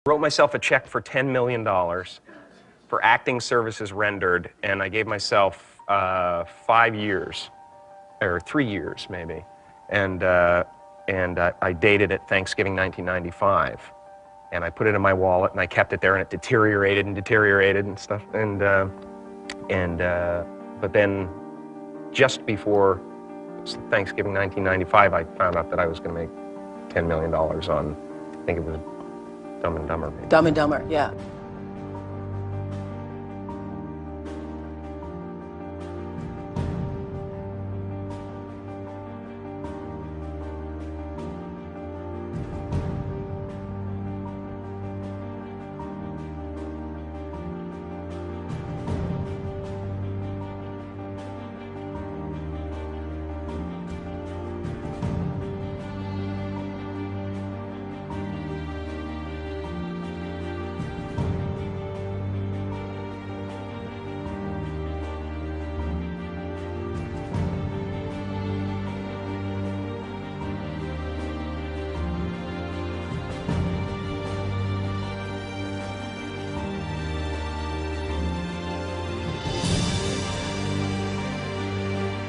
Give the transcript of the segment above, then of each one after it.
Wrote myself a check for $10 million for acting services rendered, and I gave myself 5 years, or 3 years maybe, and I dated it Thanksgiving 1995, and I put it in my wallet and I kept it there, and it deteriorated and stuff, but then just before Thanksgiving 1995, I found out that I was going to make $10 million on, I think it was Dumb and Dumber. Maybe. Dumb and Dumber, yeah.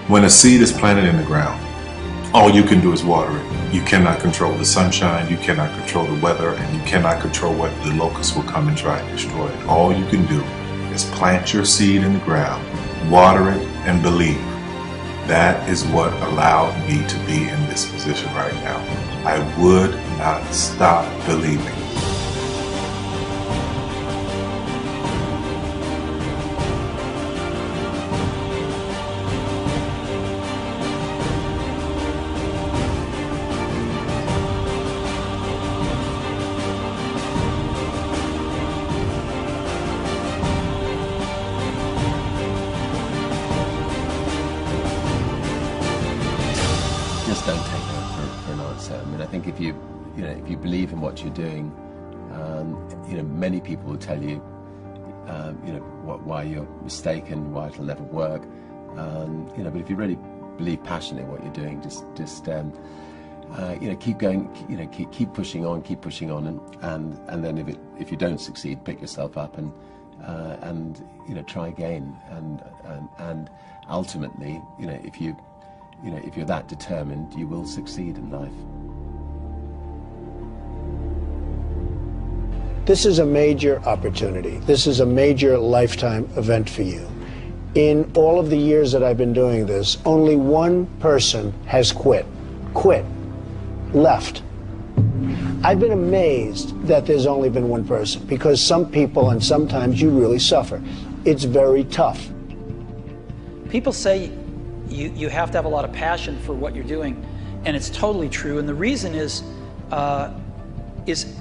When a seed is planted in the ground, all you can do is water it. You cannot control the sunshine, you cannot control the weather, and you cannot control whether the locusts will come and try and destroy it. All you can do is plant your seed in the ground, water it, and believe. That is what allowed me to be in this position right now. I would not stop believing. Just don't take no for an answer. I mean, I think if you believe in what you're doing, many people will tell you, why you're mistaken, why it'll never work. But if you really believe passionately in what you're doing, just keep going. Keep pushing on, and then if you don't succeed, pick yourself up and try again. And ultimately, if you're that determined, you will succeed in life. This is a major opportunity. This is a major lifetime event for you. In all of the years that I've been doing this, only one person has quit, left. I've been amazed that there's only been one person, because some people, and sometimes you really suffer. It's very tough. People say you have to have a lot of passion for what you're doing, and it's totally true. And the reason is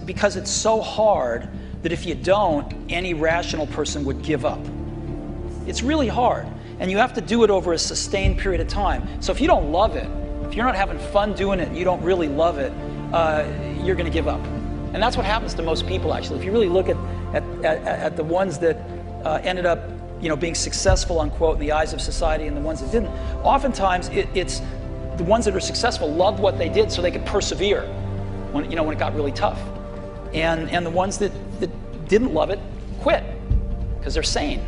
because it's so hard that if you don't, any rational person would give up. It's really hard, and you have to do it over a sustained period of time. So if you don't love it, if you're not having fun doing it, and you don't really love it, you're going to give up. And that's what happens to most people, actually. If you really look at the ones that ended up being successful, unquote, in the eyes of society, and the ones that didn't, oftentimes it's the ones that are successful loved what they did so they could persevere when it got really tough. And the ones that didn't love it quit because they're sane,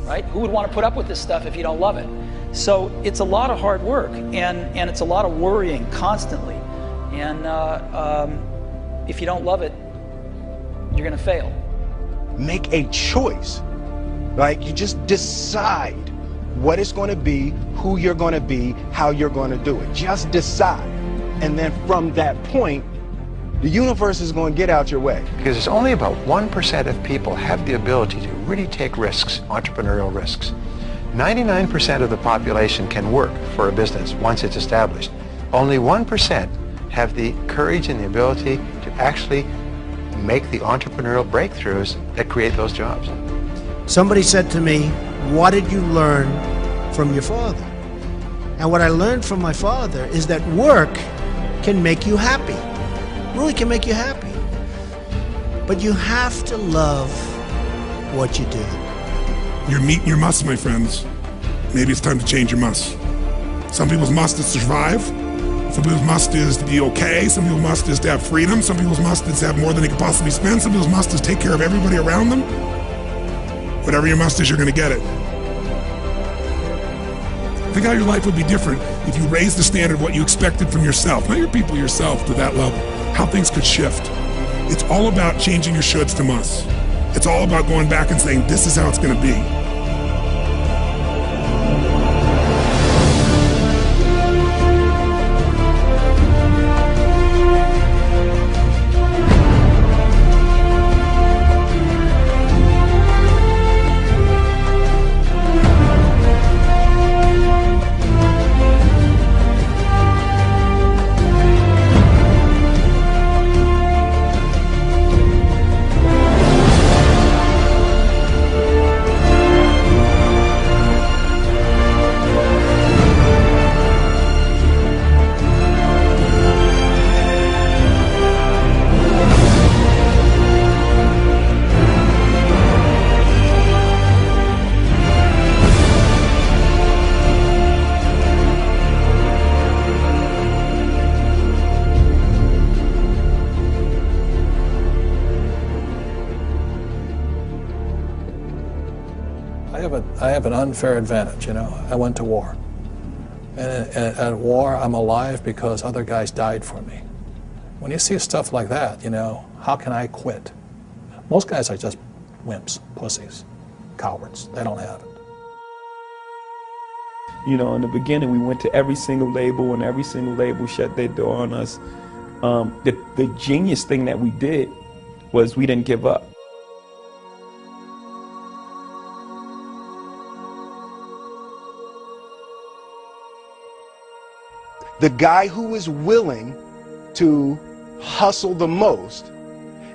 right? Who would want to put up with this stuff if you don't love it? So it's a lot of hard work, and it's a lot of worrying constantly. And if you don't love it, you're going to fail. Make a choice. Like, you just decide what it's going to be, who you're going to be, how you're going to do it. Just decide. And then from that point, the universe is going to get out your way. Because it's only about 1% of people have the ability to really take risks, entrepreneurial risks. 99% of the population can work for a business once it's established. Only 1% have the courage and the ability to actually make the entrepreneurial breakthroughs that create those jobs. Somebody said to me, what did you learn from your father? And what I learned from my father is that work can make you happy. Really can make you happy. But you have to love what you do. You're meeting your must, my friends. Maybe it's time to change your must. Some people's must is survive. For Some people's must is to be okay. Some people's must is to have freedom. Some people's must is to have more than they can possibly spend. Some people's must is take care of everybody around them. Whatever your must is, you're going to get it. Think how your life would be different if you raised the standard of what you expected from yourself, not your people, yourself, to that level. How things could shift. It's all about changing your shoulds to musts. It's all about going back and saying, this is how it's going to be. I have an unfair advantage, you know. I went to war. And at war, I'm alive because other guys died for me. When you see stuff like that, you know, how can I quit? Most guys are just wimps, pussies, cowards. They don't have it. You know, in the beginning, we went to every single label, and every single label shut their door on us. The genius thing that we did was we didn't give up. The guy who is willing to hustle the most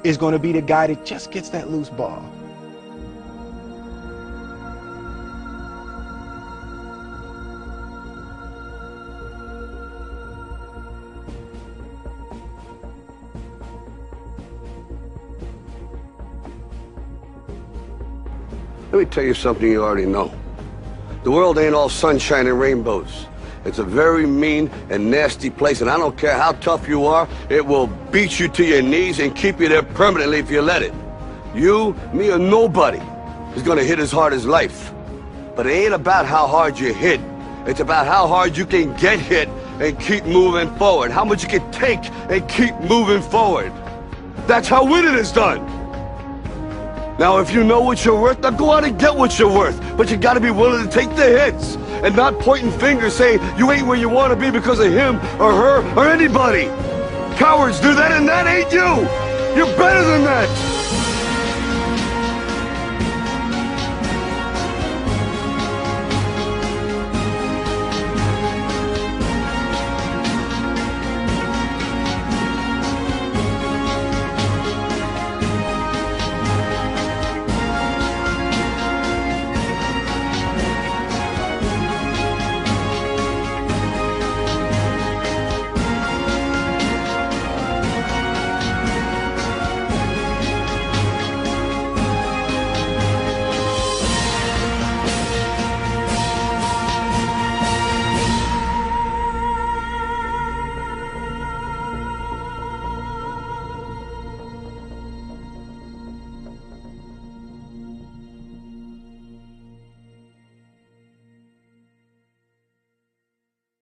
is going to be the guy that just gets that loose ball. Let me tell you something you already know. The world ain't all sunshine and rainbows. It's a very mean and nasty place, and I don't care how tough you are, it will beat you to your knees and keep you there permanently if you let it. You, me, or nobody is gonna hit as hard as life. But it ain't about how hard you hit. It's about how hard you can get hit and keep moving forward. How much you can take and keep moving forward. That's how winning is done. Now, if you know what you're worth, now go out and get what you're worth. But you gotta be willing to take the hits and not pointing fingers saying you ain't where you want to be because of him or her or anybody. Cowards do that, and that ain't you. You're better than that.